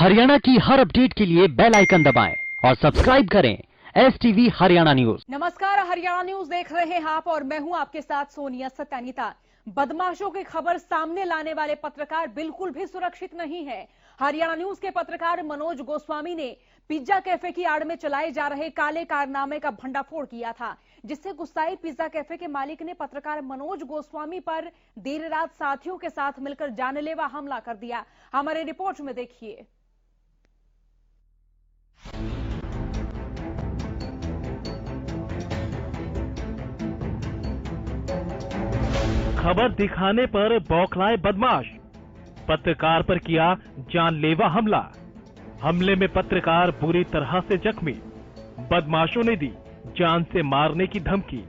हरियाणा की हर अपडेट के लिए बेल आइकन दबाएं और सब्सक्राइब करें STV हरियाणा न्यूज। नमस्कार, हरियाणा न्यूज देख रहे हैं आप और मैं हूं आपके साथ सोनिया सत्यानीता। बदमाशों की खबर सामने लाने वाले पत्रकार बिल्कुल भी सुरक्षित नहीं है। हरियाणा न्यूज के पत्रकार मनोज गोस्वामी ने पिज्जा कैफे की आड़ में चलाए जा रहे काले कारनामे का भंडाफोड़ किया था, जिससे गुस्साए पिज्जा कैफे के मालिक ने पत्रकार मनोज गोस्वामी पर देर रात साथियों के साथ मिलकर जानलेवा हमला कर दिया। हमारे रिपोर्ट में देखिए। खबर दिखाने पर बौखलाए बदमाश, पत्रकार पर किया जानलेवा हमला। हमले में पत्रकार बुरी तरह से जख्मी, बदमाशों ने दी जान से मारने की धमकी।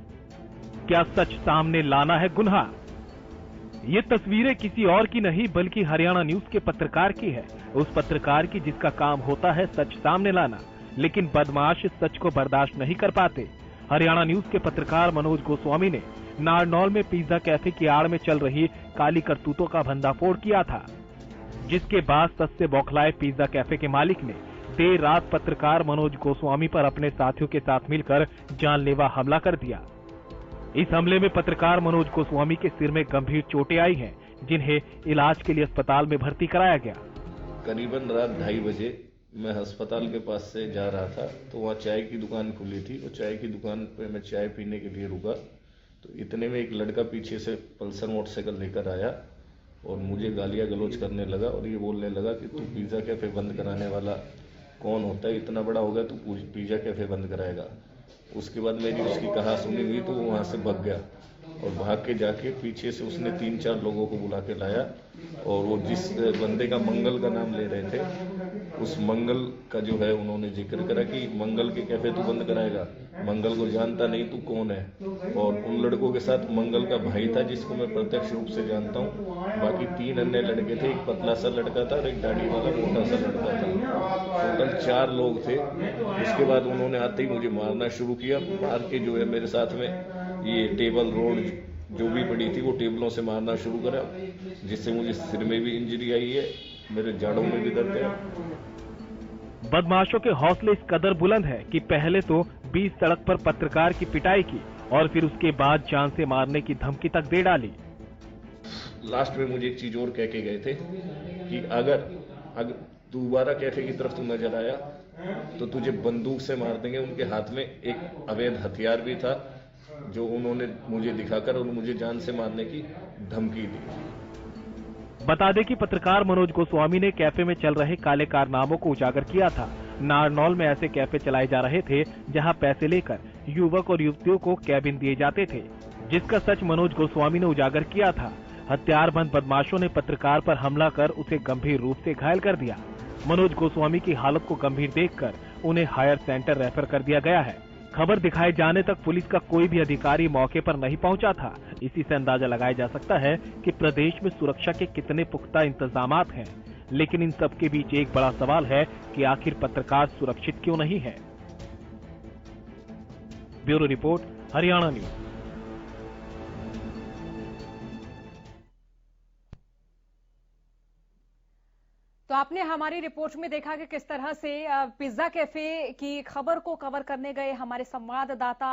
क्या सच सामने लाना है गुनाह? ये तस्वीरें किसी और की नहीं बल्कि हरियाणा न्यूज के पत्रकार की है, उस पत्रकार की जिसका काम होता है सच सामने लाना, लेकिन बदमाश सच को बर्दाश्त नहीं कर पाते। हरियाणा न्यूज के पत्रकार मनोज गोस्वामी ने नारनौल में पिज्जा कैफे की आड़ में चल रही काली करतूतों का भंडाफोड़ किया था, जिसके बाद सच से बौखलाए पिज्जा कैफे के मालिक ने देर रात पत्रकार मनोज गोस्वामी पर अपने साथियों के साथ मिलकर जानलेवा हमला कर दिया। इस हमले में पत्रकार मनोज गोस्वामी के सिर में गंभीर चोटें आई हैं, जिन्हें इलाज के लिए अस्पताल में भर्ती कराया गया। करीबन रात 2:30 बजे मैं अस्पताल के पास से जा रहा था, तो वहाँ चाय की दुकान खुली थी और चाय की दुकान पे मैं चाय पीने के लिए रुका, तो इतने में एक लड़का पीछे से पल्सर मोटरसाइकिल लेकर आया और मुझे गालियां गलौज करने लगा और ये बोलने लगा कि तू पिज्जा कैफे बंद कराने वाला कौन होता है, इतना बड़ा हो गया तू पिज्जा कैफे बंद कराएगा। उसके बाद मेरी उसकी कहा सुनी हुई तो वो वहाँ से भाग गया और भाग के जाके पीछे से उसने 3-4 लोगों को बुला के लाया और वो जिस बंदे का मंगल का नाम ले रहे थे, उस मंगल का जो है उन्होंने जिक्र करा कि मंगल के कैफे तू बंद कराएगा, मंगल को जानता नहीं तू कौन है। और उन लड़कों के साथ मंगल का भाई था जिसको मैं प्रत्यक्ष रूप से जानता हूँ, बाकी 3 अन्य लड़के थे, एक पतला सा लड़का था और एक दाढ़ी वाला मोटा सा लड़का था। टोटल 4 लोग थे। उसके बाद उन्होंने आते ही मुझे मारना शुरू किया, मार के जो है मेरे साथ में ये टेबल रोड जो भी पड़ी थी वो टेबलों से मारना शुरू करा, जिससे मुझे सिर में भी इंजरी आई है, मेरे जाड़ों में भी दर्द है। बदमाशों के हौसले इस कदर बुलंद है कि पहले तो 20 सड़क पर पत्रकार की पिटाई की और फिर उसके बाद जान से मारने की धमकी तक दे डाली। लास्ट में मुझे एक चीज और कह के गए थे कि अगर दोबारा कैफे की तरफ तू नजर आया तो तुझे बंदूक से मार देंगे। उनके हाथ में एक अवैध हथियार भी था जो उन्होंने मुझे दिखाकर और मुझे जान से मारने की धमकी दी। बता दें कि पत्रकार मनोज गोस्वामी ने कैफे में चल रहे काले कारनामों को उजागर किया था। नारनौल में ऐसे कैफे चलाए जा रहे थे जहां पैसे लेकर युवक और युवतियों को कैबिन दिए जाते थे, जिसका सच मनोज गोस्वामी ने उजागर किया था। हथियारबंद बदमाशों ने पत्रकार पर हमला कर उसे गंभीर रूप से घायल कर दिया। मनोज गोस्वामी की हालत को गंभीर देखकर उन्हें हायर सेंटर रेफर कर दिया गया है। खबर दिखाए जाने तक पुलिस का कोई भी अधिकारी मौके पर नहीं पहुंचा था। इसी से अंदाजा लगाया जा सकता है कि प्रदेश में सुरक्षा के कितने पुख्ता इंतजामात हैं, लेकिन इन सब के बीच एक बड़ा सवाल है कि आखिर पत्रकार सुरक्षित क्यों नहीं है। Bureau report, Haryana news. तो आपने हमारी रिपोर्ट में देखा कि किस तरह से पिज्जा कैफे की खबर को कवर करने गए हमारे संवाददाता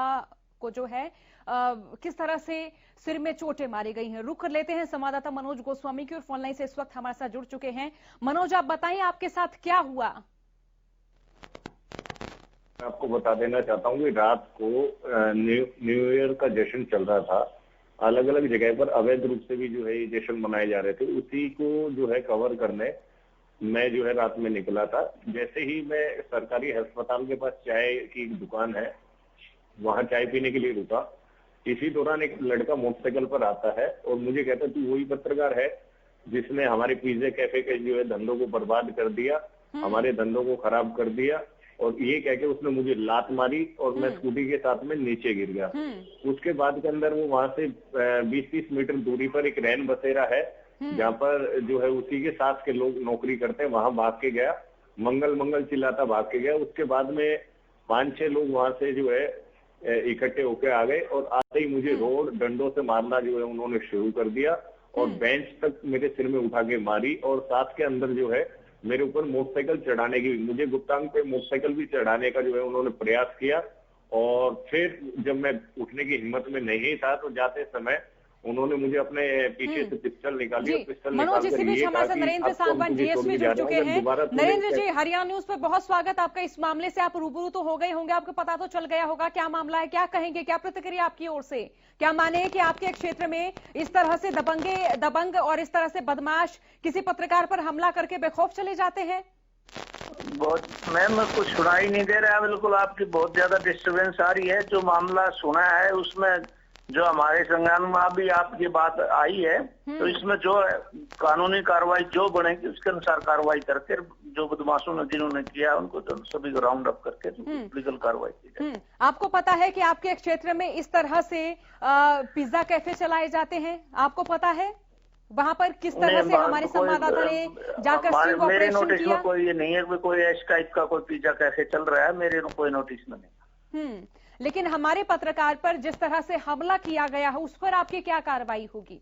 को जो है किस तरह से सिर में चोटें मारी गई हैं। रुख लेते हैं संवाददाता मनोज गोस्वामी की और फोन लाइन से इस वक्त हमारे साथ जुड़ चुके हैं। मनोज, आप बताइए आपके साथ क्या हुआ? मैं आपको बता देना चाहता हूँ कि रात को न्यू ईयर का जश्न चल रहा था। अलग अलग जगह पर अवैध रूप से भी जो है ये जश्न मनाए जा रहे थे। उसी को जो है कवर करने मैं जो है रात में निकला था। जैसे ही मैं सरकारी अस्पताल के पास चाय की दुकान है, वहां चाय पीने के लिए रुका, इसी दौरान एक लड़का मोटरसाइकिल पर आता है और मुझे कहता है तू वही पत्रकार है जिसने हमारे पिज्जा कैफे के जो है धंधों को बर्बाद कर दिया, हमारे धंधों को खराब कर दिया। और ये कह के उसने मुझे लात मारी और मैं स्कूटी के साथ में नीचे गिर गया। उसके बाद के अंदर वो वहां से 20-30 मीटर दूरी पर एक रैन बसेरा है जहाँ पर जो है उसी के साथ के लोग नौकरी करते हैं, वहां भाग के गया, मंगल मंगल चिल्लाता भाग के गया। उसके बाद में 5-6 लोग वहां से जो है इकट्ठे होके आ गए और आते ही मुझे रोड डंडों से मारना जो है उन्होंने शुरू कर दिया और बेंच तक मेरे सिर में उठा के मारी और साथ के अंदर जो है मेरे ऊपर मोटरसाइकिल चढ़ाने की, मुझे गुप्तांग पे मोटरसाइकिल भी चढ़ाने का जो है उन्होंने प्रयास किया। और फिर जब मैं उठने की हिम्मत में नहीं था तो जाते समय उन्होंने मुझे अपने पीछे से पिस्टल निकाली और पिस्टल मनोज, इसी बीच हमारे साथ नरेंद्र सांगवान डीएसपी जुड़ चुके हैं। नरेंद्र जी, हरियाणा न्यूज पर बहुत स्वागत आपका। इस मामले से आप रूबरू तो हो गए होंगे, आपको पता तो चल गया होगा क्या मामला है, क्या कहेंगे, क्या प्रतिक्रिया आपकी ओर से? क्या माने कि आपके क्षेत्र में इस तरह से दबंग और इस तरह से बदमाश किसी पत्रकार पर हमला करके बेखौफ चले जाते हैं? बहुत मैम, कुछ सुना ही नहीं दे रहा है, बिल्कुल आपकी बहुत ज्यादा डिस्टरबेंस आ रही है। जो मामला सुना है उसमें जो हमारे संज्ञान में अभी आपकी बात आई है, तो इसमें जो कानूनी कार्रवाई जो बनेगी उसके अनुसार कार्रवाई करके जो बदमाशों ने जिन्होंने किया उनको तो सभी को राउंड अप करके लीगल कार्रवाई की जाए। आपको पता है कि आपके क्षेत्र में इस तरह से पिज्जा कैफे चलाए जाते हैं, आपको पता है? वहां पर किस तरह से हमारे संवाददाता ने जाकर स्टिंग ऑपरेशन किया? में कोई ये नहीं है कि कोई इस टाइप का कोई पिज्जा कैफे चल रहा है, मेरे कोई नोटिस में नहीं। लेकिन हमारे पत्रकार पर जिस तरह से हमला किया गया है उस पर आपकी क्या कार्रवाई होगी?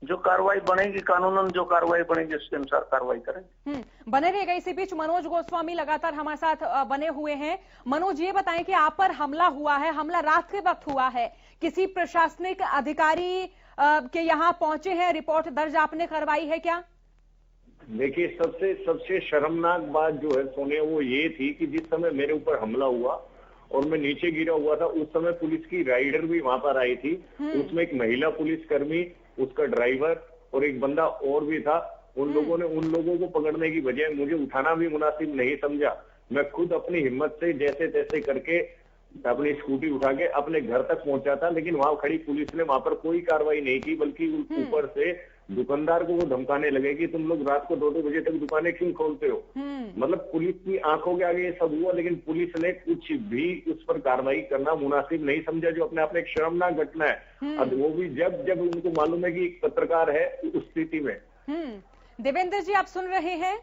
जो कार्रवाई बनेगी, कानूनन जो कार्रवाई बनेगी उसके अनुसार कार्रवाई करेंगे। बने रहेगा। इसी बीच मनोज गोस्वामी लगातार हमारे साथ बने हुए हैं। मनोज, ये बताएं कि आप पर हमला हुआ है, हमला रात के वक्त हुआ है, किसी प्रशासनिक अधिकारी के यहाँ पहुंचे हैं, रिपोर्ट दर्ज आपने करवाई है क्या? देखिए, सबसे शर्मनाक बात जो है सोने वो ये थी कि जिस समय मेरे ऊपर हमला हुआ और मैं नीचे गिरा हुआ था उस समय पुलिस की राइडर भी वहां पर आई थी। उसमें एक महिला पुलिसकर्मी, उसका ड्राइवर और एक बंदा और भी था। उन लोगों को पकड़ने की बजाय मुझे उठाना भी मुनासिब नहीं समझा। मैं खुद अपनी हिम्मत से जैसे तैसे करके अपनी स्कूटी उठा के अपने घर तक पहुंचा था, लेकिन वहां खड़ी पुलिस ने वहां पर कोई कार्रवाई नहीं की, बल्कि ऊपर से दुकानदार को वो धमकाने लगे कि तुम लोग रात को 2-2 बजे तक दुकानें क्यों खोलते हो। मतलब पुलिस की आंखों के आगे ये सब हुआ, लेकिन पुलिस ने कुछ भी उस पर कार्रवाई करना मुनासिब नहीं समझा, जो अपने आप में एक शर्मनाक घटना है। अब वो भी जब उनको मालूम है कि एक पत्रकार है उस स्थिति में। देवेंद्र जी, आप सुन रहे हैं?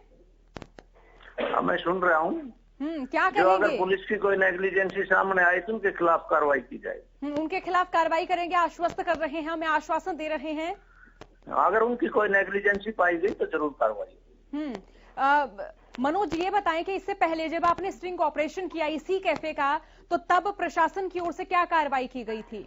मैं सुन रहा हूँ। क्या कहेंगे? जो अगर पुलिस की कोई नेग्लिजेंसी सामने आई तो उनके खिलाफ कार्रवाई की जाए। उनके खिलाफ कार्रवाई करेंगे, आश्वस्त कर रहे हैं, हमें आश्वासन दे रहे हैं। अगर उनकी कोई नेग्लिजेंसी पाई गई तो जरूर कार्रवाई। मनोज, ये बताएं कि इससे पहले जब आपने स्टिंग ऑपरेशन किया इसी कैफे का, तो तब प्रशासन की ओर से क्या कार्रवाई की गई थी?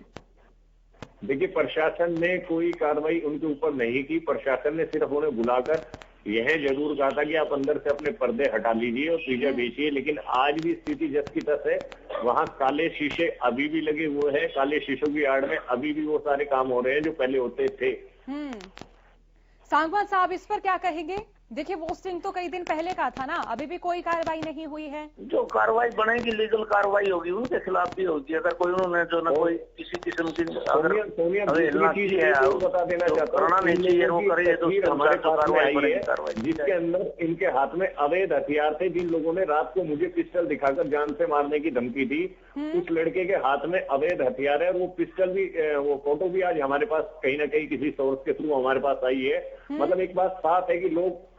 देखिए, प्रशासन ने कोई कार्रवाई उनके ऊपर नहीं की। प्रशासन ने सिर्फ उन्हें बुलाकर यह जरूर कहा था कि आप अंदर से अपने पर्दे हटा लीजिए और पिज्जा बेचिए, लेकिन आज भी स्थिति जस की तस है। वहां काले शीशे अभी भी लगे हुए हैं, काले शीशों की आड़ में अभी भी वो सारे काम हो रहे हैं जो पहले होते थे। सांगवान साहब, इस पर क्या कहेंगे? देखिए, वो स्टिंग तो कई दिन पहले का था ना, अभी भी कोई कार्रवाई नहीं हुई है। जो कार्रवाई बनेगी लीगल कार्रवाई होगी, उनके खिलाफ भी होगी। अगर कोई उन्होंने जो ना कोई किसी किस्म की सोनिया बता देना चाहता हूँ, हमारे पास में आई है जिसके अंदर इनके हाथ में अवैध हथियार थे। जिन लोगों ने रात को मुझे पिस्टल दिखाकर जान से मारने की धमकी दी, उस लड़के के हाथ में अवैध हथियार है और वो पिस्टल भी, वो फोटो भी आज हमारे पास कहीं ना कहीं किसी सोर्स के थ्रू हमारे पास आई है। मतलब एक बात साफ है कि लोग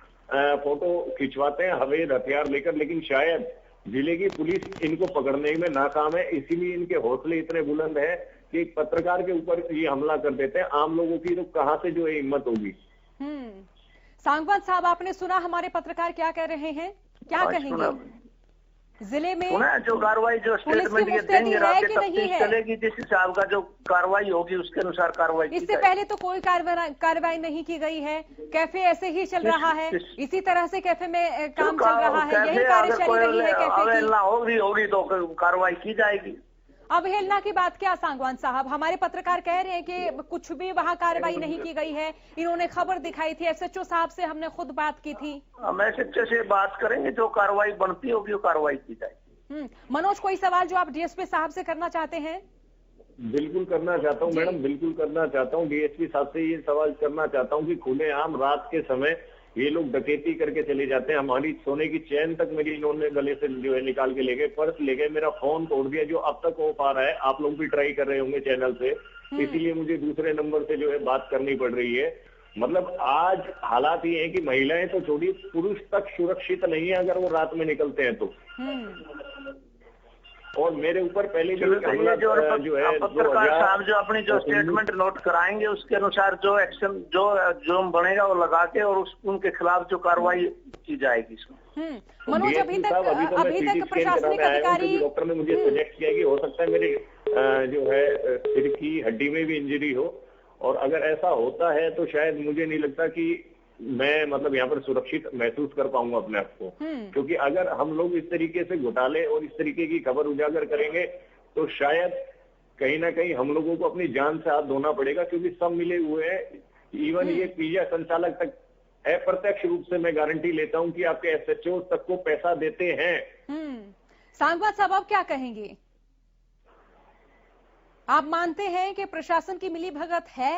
फोटो खिंचवाते हैं अवैध हथियार लेकर, लेकिन शायद जिले की पुलिस इनको पकड़ने में नाकाम है। इसीलिए इनके हौसले इतने बुलंद है कि एक पत्रकार के ऊपर ये हमला कर देते हैं। आम लोगों की तो कहां से जो है हिम्मत होगी। सांगवान साहब, आपने सुना हमारे पत्रकार क्या कह रहे हैं, क्या कहेंगे? जिले में जो कार्रवाई, जो स्टेटमेंट ये देंगे, चलेगी जिस हिसाब का जो कार्रवाई होगी उसके अनुसार कार्रवाई। इससे पहले तो कोई कार्रवाई नहीं की गई है, कैफे ऐसे ही चल रहा है, इसी तरह से कैफे में काम चल रहा है, यही कार्यशैली रही है कैफे की। होगी तो कार्रवाई की जाएगी। अवहेलना की बात क्या सांगवान साहब? हमारे पत्रकार कह रहे हैं कि कुछ भी वहां कार्रवाई नहीं की गई है, इन्होंने खबर दिखाई थी, एसएचओ साहब से हमने खुद बात की थी। हम एसएचओ से बात करेंगे, जो कार्रवाई बनती होगी वो कार्रवाई की जाएगी। मनोज, कोई सवाल जो आप डीएसपी साहब से करना चाहते हैं? बिल्कुल करना चाहता हूँ मैडम, बिल्कुल करना चाहता हूँ। डीएसपी साहब से ये सवाल करना चाहता हूँ कि खुलेआम रात के समय ये लोग डकैती करके चले जाते हैं। हमारी सोने की चैन तक मेरी इन्होंने गले से जो है निकाल के ले गए, पर्स ले गए, मेरा फोन तोड़ दिया, जो अब तक हो पा रहा है। आप लोग भी ट्राई कर रहे होंगे चैनल से, इसीलिए मुझे दूसरे नंबर से जो है बात करनी पड़ रही है। मतलब आज हालात ये है कि महिलाएं तो छोड़ी, पुरुष तक सुरक्षित नहीं है अगर वो रात में निकलते हैं तो। और मेरे ऊपर पहले भी ये जो है पत्रकार साहब जो अपनी जो स्टेटमेंट नोट कराएंगे उसके अनुसार जो एक्शन जो बनेगा वो लगा के और उनके खिलाफ जो कार्रवाई की जाएगी इसमें। मनोज, अभी तक प्रशासनिक अधिकारी डॉक्टर ने मुझे सजेस्ट किया कि हो सकता है मेरे जो है सिर की हड्डी में भी इंजरी हो, और अगर ऐसा होता है तो शायद मुझे नहीं लगता कि मैं मतलब यहाँ पर सुरक्षित महसूस कर पाऊंगा अपने आप को, क्योंकि अगर हम लोग इस तरीके से घोटाले और इस तरीके की खबर उजागर करेंगे तो शायद कहीं ना कहीं हम लोगों को अपनी जान से हाथ धोना पड़ेगा, क्योंकि सब मिले हुए हैं। इवन ये पिज्जा संचालक तक अप्रत्यक्ष रूप से मैं गारंटी लेता हूं कि आपके SHO तक को पैसा देते हैं। सांगवान साहब, आप क्या कहेंगे? आप मानते हैं कि प्रशासन की मिलीभगत है?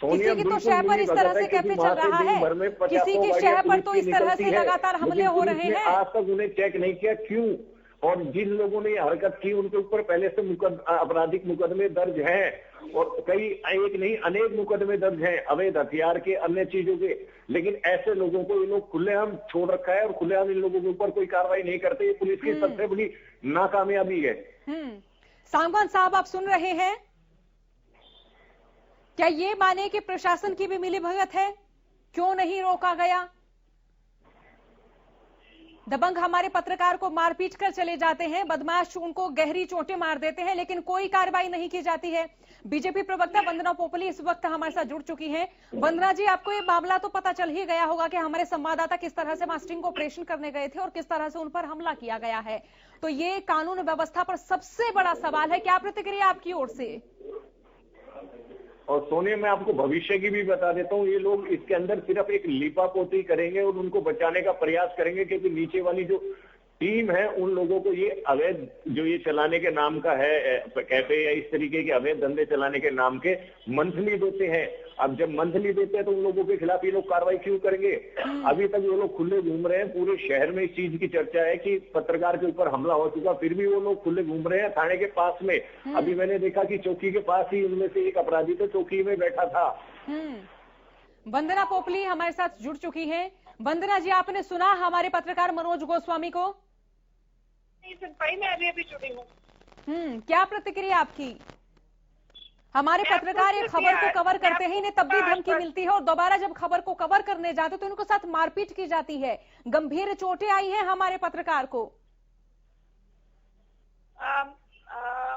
किसी की तो शहर पर इस तरह से कैफे चल रहा है, किसी के शहर पर तो इस तरह से लगातार हमले हो रहे हैं। आज तक उन्हें चेक नहीं किया, क्यों? और जिन लोगों ने ये हरकत की उनके ऊपर पहले से आपराधिक मुकदमे दर्ज हैं, और कई एक नहीं अनेक मुकदमे दर्ज हैं अवैध हथियार के, अन्य चीजों के। लेकिन ऐसे लोगों को इन लोग खुलेआम छोड़ रखा है और खुलेआम इन लोगों के ऊपर कोई कार्रवाई नहीं करते। ये पुलिस की सबसे बड़ी नाकामयाबी है। सांगवान साहब, आप सुन रहे हैं? क्या ये माने कि प्रशासन की भी मिलीभगत है? क्यों नहीं रोका गया? दबंग हमारे पत्रकार को मारपीट कर चले जाते हैं, बदमाश उनको गहरी चोटें मार देते हैं, लेकिन कोई कार्रवाई नहीं की जाती है। बीजेपी प्रवक्ता वंदना पोपली इस वक्त हमारे साथ जुड़ चुकी हैं। वंदना जी, आपको ये मामला तो पता चल ही गया होगा कि हमारे संवाददाता किस तरह से मास्टरिंग ऑपरेशन करने गए थे और किस तरह से उन पर हमला किया गया है। तो ये कानून व्यवस्था पर सबसे बड़ा सवाल है, क्या प्रतिक्रिया आपकी ओर से? और सोनिया, मैं आपको भविष्य की भी बता देता हूँ, ये लोग इसके अंदर सिर्फ एक लिपापोती करेंगे और उनको बचाने का प्रयास करेंगे, क्योंकि नीचे वाली जो टीम है उन लोगों को ये अवैध जो ये चलाने के नाम का है कैफे या इस तरीके के अवैध धंधे चलाने के नाम के मंथली देते हैं। अब जब मंथली देते हैं तो उन लोगों के खिलाफ ये लोग कार्रवाई क्यों करेंगे? अभी तक वो लोग खुले घूम रहे हैं, पूरे शहर में इस चीज की चर्चा है कि पत्रकार के ऊपर हमला हो चुका, फिर भी वो लोग खुले घूम रहे हैं थाने के पास में। अभी मैंने देखा कि चौकी के पास ही उनमें से एक अपराधी तो चौकी में बैठा था। वंदना पोपली हमारे साथ जुड़ चुकी है। वंदना जी, आपने सुना हमारे पत्रकार मनोज गोस्वामी को? नहीं सुन पाई, मैं अभी जुड़ी हूँ। क्या प्रतिक्रिया आपकी? हमारे पत्रकार ये खबर को कवर करते हैं, इन्हें तब भी धमकी मिलती है और दोबारा जब खबर को कवर करने जाते तो इनके साथ मारपीट की जाती है, गंभीर चोटें आई हैं हमारे पत्रकार को।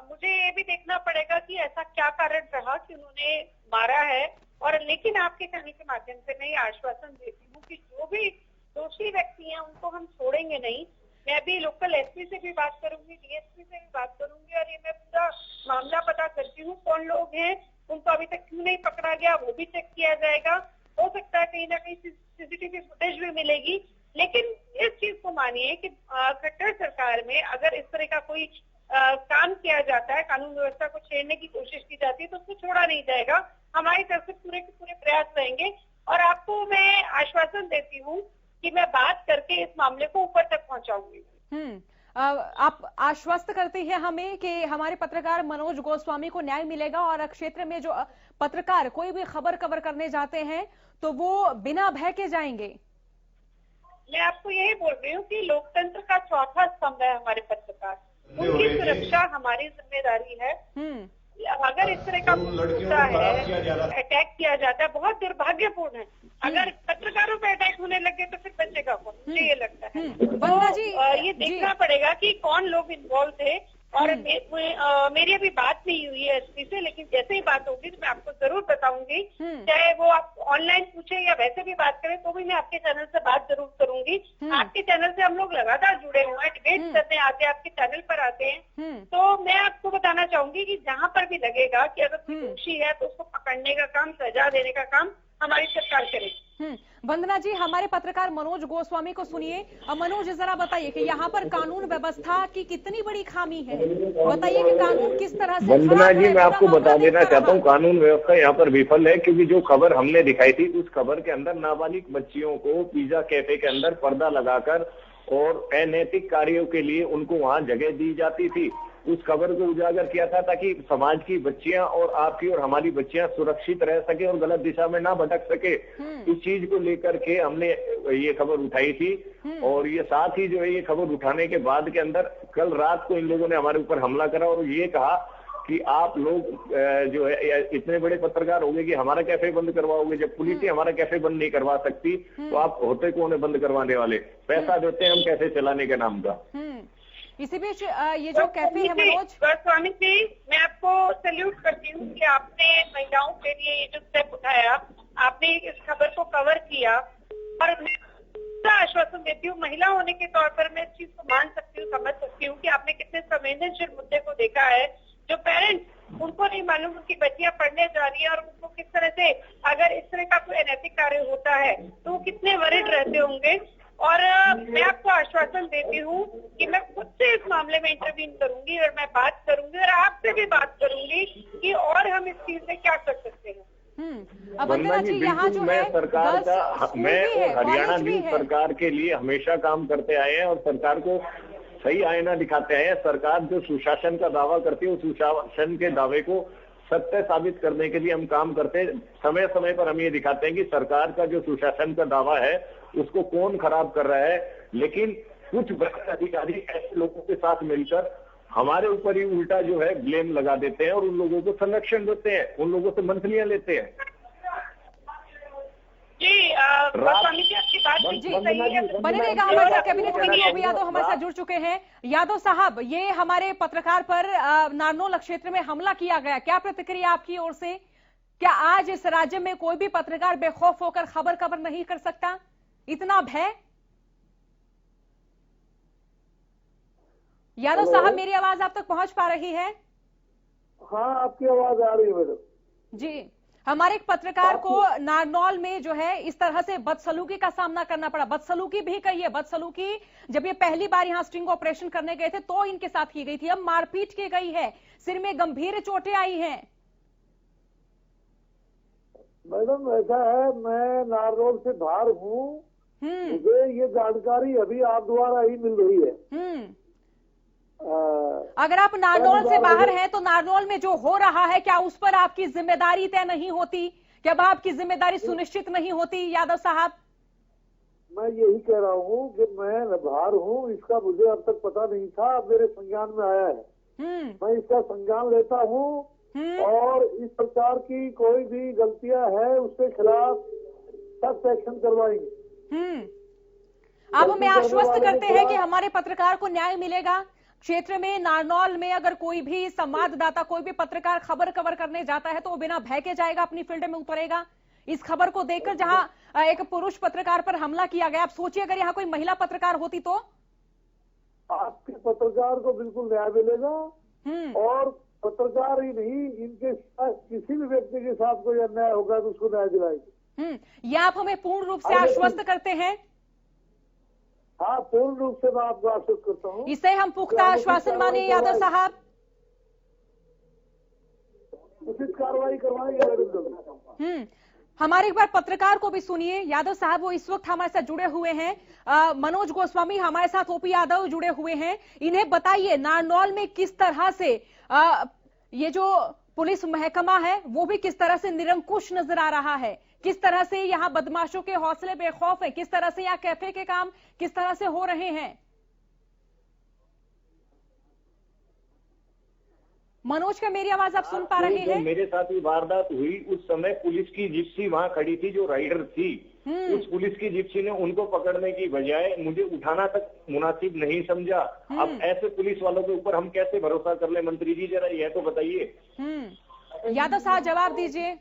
मुझे ये भी देखना पड़ेगा कि ऐसा क्या कारण रहा कि उन्होंने मारा है, और लेकिन आपके कहने के माध्यम से मैं ये आश्वासन देती हूँ कि जो भी दोषी व्यक्ति हैं उनको हम छोड़ेंगे नहीं। मैं अभी लोकल एसपी से भी बात करूंगी, डीएसपी से भी बात करूंगी, और ये मैं पूरा मामला पता करती हूँ कौन लोग हैं, उनको अभी तक क्यों नहीं पकड़ा गया वो भी चेक किया जाएगा। हो सकता है कहीं ना कहीं सीसीटीवी फुटेज भी मिलेगी, लेकिन इस चीज को मानिए कि खट्टर सरकार में अगर इस तरह का कोई काम किया जाता है, कानून व्यवस्था को छेड़ने की कोशिश की जाती है, तो उसको छोड़ा नहीं जाएगा। हमारी तरफ से पूरे के पूरे प्रयास रहेंगे, और आपको मैं आश्वासन देती हूँ कि मैं बात करके इस मामले को ऊपर तक पहुंचाऊंगी। आप आश्वस्त करती हैं हमें कि हमारे पत्रकार मनोज गोस्वामी को न्याय मिलेगा, और क्षेत्र में जो पत्रकार कोई भी खबर कवर करने जाते हैं तो वो बिना भय के जाएंगे। मैं आपको यही बोल रही हूँ कि लोकतंत्र का चौथा स्तंभ है हमारे पत्रकार, उनकी सुरक्षा हमारी जिम्मेदारी है। अगर इस तरह का होता है, अटैक किया जाता है, बहुत दुर्भाग्यपूर्ण है। अगर पत्रकारों पे अटैक होने लगे तो फिर बचेगा कौन? मुझे ये लगता है। तो ये देखना पड़ेगा कि कौन लोग इन्वॉल्व थे, और मेरी अभी बात नहीं हुई है एसपी से, लेकिन जैसे ही बात होगी तो मैं आपको जरूर बताऊंगी। चाहे वो आप ऑनलाइन पूछे या वैसे भी बात करें तो भी मैं आपके चैनल से बात जरूर करूंगी। आपके चैनल से हम लोग लगातार जुड़े हुए हैं, डिबेट करने आते हैं, आपके चैनल पर आते हैं। तो मैं आपको बताना चाहूंगी कि जहाँ पर भी लगेगा कि अगर कोई दोषी है तो उसको पकड़ने का काम, सजा देने का काम हमारी सरकार करे। वंदना जी, हमारे पत्रकार मनोज गोस्वामी को सुनिए। मनोज, जरा बताइए कि यहाँ पर कानून व्यवस्था की कितनी बड़ी खामी है, बताइए कि कानून किस तरह से। वंदना जी, मैं आपको बता देना चाहता हूँ कानून व्यवस्था यहाँ पर विफल है, क्योंकि जो खबर हमने दिखाई थी उस खबर के अंदर नाबालिग बच्चियों को पिज्जा कैफे के अंदर पर्दा लगाकर और अनैतिक कार्यों के लिए उनको वहां जगह दी जाती थी। उस खबर को उजागर किया था ताकि समाज की बच्चियां और आपकी और हमारी बच्चियां सुरक्षित रह सके और गलत दिशा में ना भटक सके। इस चीज को लेकर के हमने ये खबर उठाई थी। और ये साथ ही जो है ये खबर उठाने के बाद के अंदर कल रात को इन लोगों ने हमारे ऊपर हमला करा और ये कहा कि आप लोग जो है इतने बड़े पत्रकार होंगे कि हमारा कैफे बंद करवाओगे। जब पुलिस ही हमारा कैफे बंद नहीं करवा सकती तो आप होते कौन है बंद करवाने वाले? पैसा देते हैं हम कैफे चलाने के नाम का। इसी बीच ये जो कैफे है मनोज स्वामी जी, मैं आपको सैल्यूट करती हूँ कि आपने महिलाओं के लिए ये जो स्टेप उठाया, आपने इस खबर को कवर किया और मैं आश्वासन देती हूँ महिला होने के तौर पर मैं इस चीज को मान सकती हूँ, समझ सकती हूँ कि आपने कितने संवेदनशील मुद्दे को देखा है। जो पेरेंट्स उनको नहीं मालूम उनकी बच्चियां पढ़ने जा रही है और उनको किस तरह से अगर इस तरह का कोई अनैतिक कार्य होता है तो वो कितने वरिड रहते होंगे। और मैं आपको आश्वासन देती हूँ कि मैं खुद से इस मामले में इंटरवीन करूंगी और मैं बात करूंगी और आपसे भी बात करूंगी कि और हम इस चीज में क्या कर सकते हैं। वंदना जी, बिल्कुल मैं सरकार का, मैं और हरियाणा न्यूज सरकार के लिए हमेशा काम करते आए हैं और सरकार को सही आईना दिखाते आए हैं। सरकार जो सुशासन का दावा करती है उस सुशासन के दावे को सत्य साबित करने के लिए हम काम करते हैं। समय समय पर हम ये दिखाते हैं कि सरकार का जो सुशासन का दावा है उसको कौन खराब कर रहा है। लेकिन कुछ भ्रष्ट अधिकारी ऐसे लोगों के साथ मिलकर हमारे ऊपर ही उल्टा जो है ब्लेम लगा देते हैं और उन लोगों को संरक्षण देते हैं, उन लोगों से मंथलियां लेते हैं। जी स्वामी जी, आपकी बात बिल्कुल सही है। बने रहेगा हमारे साथ कैबिनेट मंत्री ओपी यादव हमारे साथ जुड़ चुके हैं। यादव साहब, ये हमारे पत्रकार पर नारनौल क्षेत्र में हमला किया गया, क्या प्रतिक्रिया आपकी ओर से? क्या आज इस राज्य में कोई भी पत्रकार बेखौफ होकर खबर कवर नहीं कर सकता? इतना भय? यादव साहब, मेरी आवाज आप तक पहुंच पा रही है? हाँ, आपकी आवाज आ रही है मैडम जी। हमारे एक पत्रकार को नारनौल में जो है इस तरह से बदसलूकी का सामना करना पड़ा। बदसलूकी भी कहिए, बदसलूकी जब ये पहली बार यहाँ स्टिंग ऑपरेशन करने गए थे तो इनके साथ की गई थी, अब मारपीट की गई है, सिर में गंभीर चोटें आई हैं। मैडम ऐसा है, मैं नारनौल से बाहर हूँ, मुझे ये जानकारी अभी आप द्वारा ही मिल रही है। अगर आप नारनौल से बाहर हैं तो नारनौल में जो हो रहा है क्या उस पर आपकी जिम्मेदारी तय नहीं होती? क्या आपकी जिम्मेदारी सुनिश्चित नहीं होती यादव साहब? मैं यही कह रहा हूँ कि मैं बाहर हूँ, इसका मुझे अब तक पता नहीं था, अब मेरे संज्ञान में आया है। मैं इसका संज्ञान लेता हूँ और इस प्रकार की कोई भी गलतियां है उसके खिलाफ सख्त एक्शन करवाएंगे। आप हमें आश्वस्त करते हैं कि हमारे पत्रकार को न्याय मिलेगा। क्षेत्र में नारनौल में अगर कोई भी संवाददाता, कोई भी पत्रकार खबर कवर करने जाता है तो वो बिना भय के जाएगा, अपनी फील्ड में उतरेगा। इस खबर को देखकर जहां एक पुरुष पत्रकार पर हमला किया गया, आप सोचिए अगर यहाँ कोई महिला पत्रकार होती तो? आपके पत्रकार को बिल्कुल न्याय मिलेगा और पत्रकार ही नहीं, इनके साथ किसी भी व्यक्ति के साथ कोई अन्याय होगा तो उसको न्याय दिलाएंगे। ये आप हमें पूर्ण रूप से आश्वस्त करते हैं? हाँ, पूर्ण रूप से मैं आपको आश्वस्त करता हूँ। इसे हम पुख्ता आश्वासन माने यादव साहब? उचित कार्रवाई करवाएंगे। हमारे एक बार पत्रकार को भी सुनिए यादव साहब, वो इस वक्त हमारे साथ जुड़े हुए हैं। मनोज गोस्वामी हमारे साथ, ओपी यादव जुड़े हुए हैं। इन्हें बताइए नारनौल में किस तरह से ये जो पुलिस महकमा है वो भी किस तरह से निरंकुश नजर आ रहा है, किस तरह से यहाँ बदमाशों के हौसले बेखौफ है, किस तरह से यहाँ कैफे के काम किस तरह से हो रहे हैं। मनोज का मेरी आवाज आप सुन पा रहे हैं? मेरे साथ ही वारदात हुई उस समय पुलिस की जिप्सी वहां खड़ी थी, जो राइडर थी उस पुलिस की जिप्सी ने उनको पकड़ने की बजाय मुझे उठाना तक मुनासिब नहीं समझा। अब ऐसे पुलिस वालों के ऊपर हम कैसे भरोसा कर ले? मंत्री जी जरा यह तो बताइए। यादव साहब जवाब दीजिए।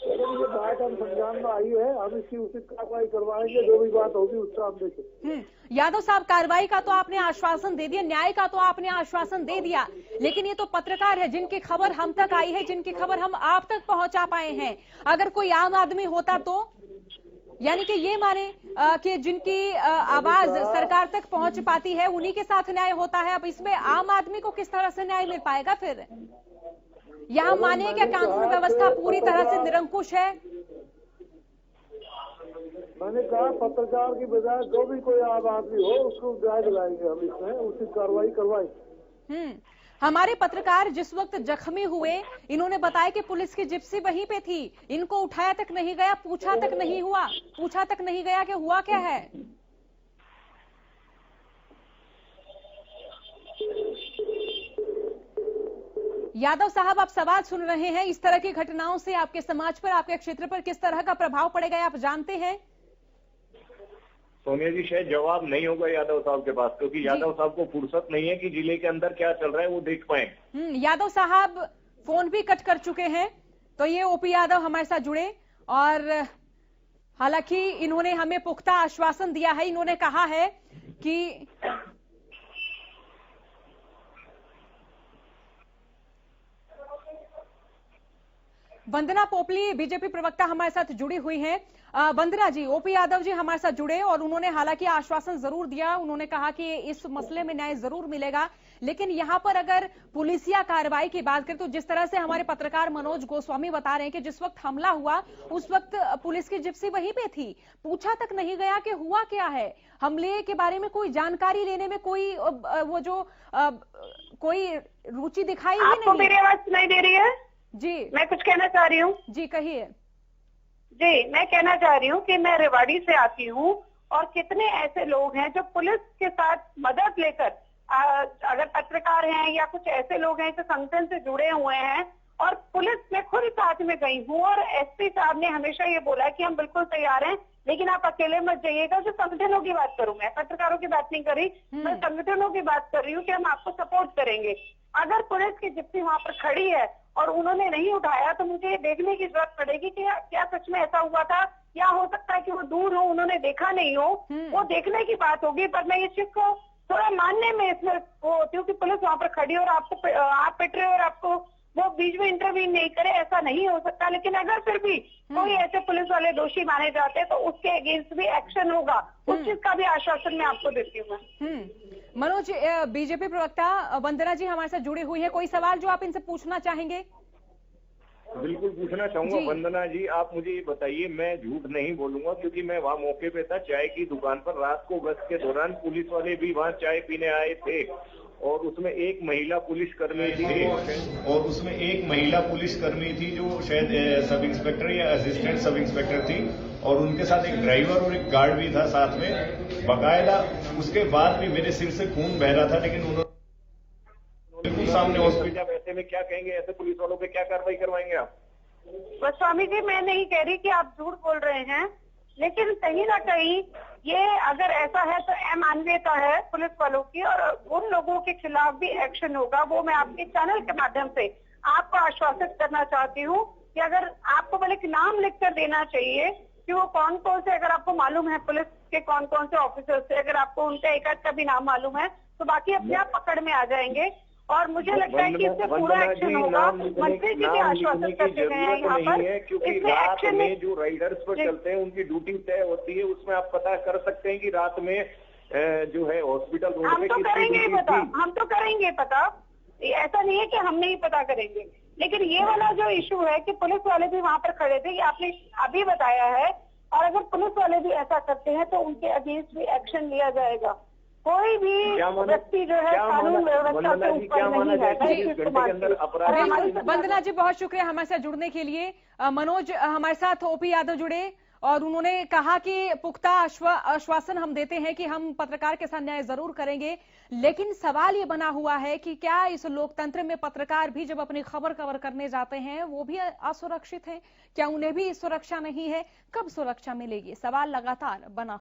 ये बात हम संज्ञान में आई है, हम इसकी उचित कार्रवाई करवाएंगे, जो भी बात होगी उसका हम देखें। यादव साहब, कार्रवाई का तो आपने आश्वासन दे दिया, न्याय का तो आपने आश्वासन दे दिया, लेकिन ये तो पत्रकार है जिनकी खबर हम तक आई है, जिनकी खबर हम आप तक पहुंचा पाए हैं। अगर कोई आम आदमी होता तो, यानी कि ये माने कि जिनकी आवाज सरकार तक पहुंच पाती है उन्हीं के साथ न्याय होता है। अब इसमें आम आदमी को किस तरह से न्याय मिल पाएगा फिर? यहाँ माने क्या कानून व्यवस्था पूरी तरह से निरंकुश है? मैंने कहा पत्रकार की बजाय जो भी कोई आम आदमी हो उसको न्याय दिलाएंगे हम, इसमें उचित कार्रवाई करवाएंगे। हमारे पत्रकार जिस वक्त जख्मी हुए इन्होंने बताया कि पुलिस की जिप्सी वहीं पे थी, इनको उठाया तक नहीं गया, पूछा तक नहीं गया कि हुआ क्या है। यादव साहब, आप सवाल सुन रहे हैं। इस तरह की घटनाओं से आपके समाज पर, आपके क्षेत्र पर किस तरह का प्रभाव पड़ेगा आप जानते हैं? सोनिया जी, शायद जवाब नहीं होगा यादव साहब के पास, क्योंकि यादव साहब को फुर्सत नहीं है कि जिले के अंदर क्या चल रहा है वो देख पाए। यादव साहब फोन भी कट कर चुके हैं, तो ये ओपी यादव हमारे साथ जुड़े और हालांकि इन्होंने हमें पुख्ता आश्वासन दिया है। इन्होंने कहा है कि वंदना पोपली बीजेपी प्रवक्ता हमारे साथ जुड़ी हुई हैं। वंदना जी, ओपी यादव जी हमारे साथ जुड़े और उन्होंने हालांकि आश्वासन जरूर दिया। उन्होंने कहा कि इस मसले में न्याय जरूर मिलेगा, लेकिन यहां पर अगर पुलिसिया कार्रवाई की बात करें तो जिस तरह से हमारे पत्रकार मनोज गोस्वामी बता रहे हैं कि जिस वक्त हमला हुआ उस वक्त पुलिस की जिप्सी वहीं पे थी, पूछा तक नहीं गया कि हुआ क्या है। हमले के बारे में कोई जानकारी लेने में कोई कोई रुचि दिखाई ही नहीं। आपको मेरी आवाज सुनाई दे रही है? जी, मैं कुछ कहना चाह रही हूँ। जी कहिए। जी, मैं कहना चाह रही हूँ कि मैं रेवाड़ी से आती हूँ और कितने ऐसे लोग हैं जो पुलिस के साथ मदद लेकर, अगर पत्रकार हैं या कुछ ऐसे लोग हैं जो संगठन से जुड़े हुए हैं, और पुलिस में खुद साथ में गई हूँ और एसपी साहब ने हमेशा ये बोला है कि हम बिल्कुल तैयार हैं, लेकिन आप अकेले मत जाइएगा। जो संगठनों की बात करूं, मैं पत्रकारों की बात नहीं कर रही, मैं संगठनों की बात कर रही हूँ कि हम आपको सपोर्ट करेंगे। अगर पुलिस की जिप्सी वहां पर खड़ी है और उन्होंने नहीं उठाया तो मुझे ये देखने की जरूरत पड़ेगी कि क्या सच में ऐसा हुआ था, या हो सकता है कि वो दूर हो, उन्होंने देखा नहीं हो, वो देखने की बात होगी। पर मैं इस चीज को थोड़ा मानने में इसमें वो होती हूँ कि पुलिस वहां पर खड़ी और आपको आप पिट रहे हो और आपको वो बीच में इंटरवीन नहीं करे, ऐसा नहीं हो सकता। लेकिन अगर फिर भी कोई ऐसे पुलिस वाले दोषी माने जाते हैं तो उसके अगेंस्ट भी एक्शन होगा, उस चीज का भी आश्वासन मैं आपको देती हूँ। मनोज, बीजेपी प्रवक्ता वंदना जी हमारे साथ जुड़ी हुई है, कोई सवाल जो आप इनसे पूछना चाहेंगे? बिल्कुल पूछना चाहूंगा। वंदना जी, आप मुझे ये बताइए, मैं झूठ नहीं बोलूंगा क्योंकि मैं वहाँ मौके पे था, चाय की दुकान पर। रात को गश्त के दौरान पुलिस वाले भी वहाँ चाय पीने आए थे और उसमें एक महिला पुलिसकर्मी थी जो शायद सब इंस्पेक्टर या असिस्टेंट सब इंस्पेक्टर थी, और उनके साथ एक ड्राइवर और एक गार्ड भी था साथ में बाकायदा। उसके बाद भी मेरे सिर से खून बह रहा था, लेकिन उन्होंने सामने हॉस्पिटल। ऐसे में क्या कहेंगे, ऐसे पुलिस वालों पे क्या कार्रवाई करवाएंगे आप? गोस्वामी जी, मैं नहीं कह रही कि आप झूठ बोल रहे हैं, लेकिन कहीं ना कहीं ये अगर ऐसा है तो अमानवीयता है पुलिस वालों की, और उन लोगों के खिलाफ भी एक्शन होगा। वो मैं आपके चैनल के माध्यम से आपको आश्वासित करना चाहती हूँ कि अगर आपको भले नाम लिख कर देना चाहिए कि वो कौन कौन से, अगर आपको मालूम है पुलिस के कौन कौन से ऑफिसर से, अगर आपको उनका एक आध का भी नाम मालूम है तो बाकी अपने आप पकड़ में आ जाएंगे। और मुझे लगता है कि इससे पूरा एक्शन होगा। मंत्री जी भी आश्वासन करते गए हैं यहाँ पर, क्योंकि रात में जो राइडर्स पर चलते हैं उनकी ड्यूटी तय होती है, उसमें आप पता कर सकते हैं कि रात में जो है हॉस्पिटल रोड हम तो करेंगे पता, हम तो करेंगे पता, ऐसा नहीं है कि हम नहीं पता करेंगे। लेकिन ये वाला जो इशू है कि पुलिस वाले भी वहां पर खड़े थे, ये आपने अभी बताया है, और अगर पुलिस वाले भी ऐसा करते हैं तो उनके अगेंस्ट भी एक्शन लिया जाएगा। कोई भी व्यक्ति जो है कानून व्यवस्था से ऊपर नहीं है। वंदना जी, बहुत शुक्रिया हमारे साथ जुड़ने के लिए। मनोज, हमारे साथ ओपी यादव जुड़े और उन्होंने कहा कि पुख्ता आश्वासन हम देते हैं कि हम पत्रकार के साथ न्याय जरूर करेंगे, लेकिन सवाल ये बना हुआ है कि क्या इस लोकतंत्र में पत्रकार भी जब अपनी खबर कवर करने जाते हैं वो भी असुरक्षित हैं? क्या उन्हें भी सुरक्षा नहीं है? कब सुरक्षा मिलेगी? सवाल लगातार बना